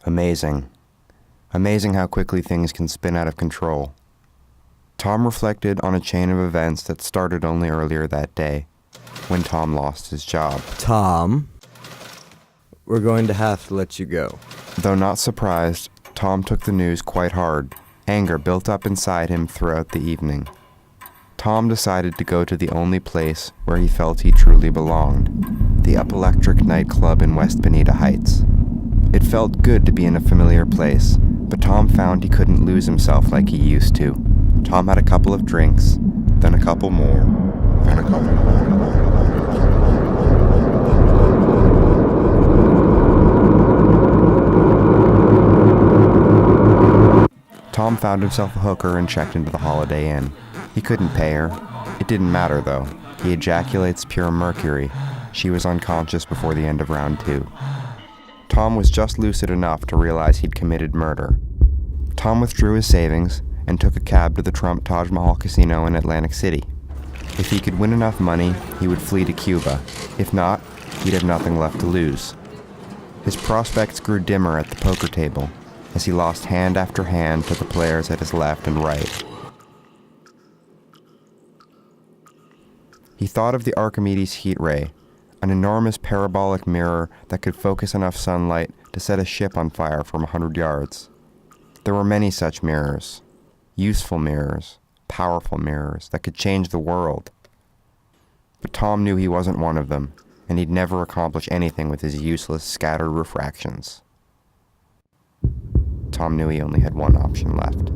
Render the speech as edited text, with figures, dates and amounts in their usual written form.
Amazing. Amazing how quickly things can spin out of control. Tom reflected on a chain of events that started only earlier that day, when Tom lost his job. Tom, we're going to have to let you go. Though not surprised, Tom took the news quite hard. Anger built up inside him throughout the evening. Tom decided to go to the only place where he felt he truly belonged, the Up Electric nightclub in West Bonita Heights. It felt good to be in a familiar place, but Tom found he couldn't lose himself like he used to. Tom had a couple of drinks, then a couple more, then a couple more. Tom found himself a hooker and checked into the Holiday Inn. He couldn't pay her. It didn't matter, though. He ejaculates pure mercury. She was unconscious before the end of round 2. Tom was just lucid enough to realize he'd committed murder. Tom withdrew his savings and took a cab to the Trump Taj Mahal Casino in Atlantic City. If he could win enough money, he would flee to Cuba. If not, he'd have nothing left to lose. His prospects grew dimmer at the poker table as he lost hand after hand to the players at his left and right. He thought of the Archimedes heat ray, an enormous parabolic mirror that could focus enough sunlight to set a ship on fire from 100 yards. There were many such mirrors, useful mirrors, powerful mirrors that could change the world. But Tom knew he wasn't one of them, and he'd never accomplish anything with his useless, scattered refractions. Tom knew he only had one option left.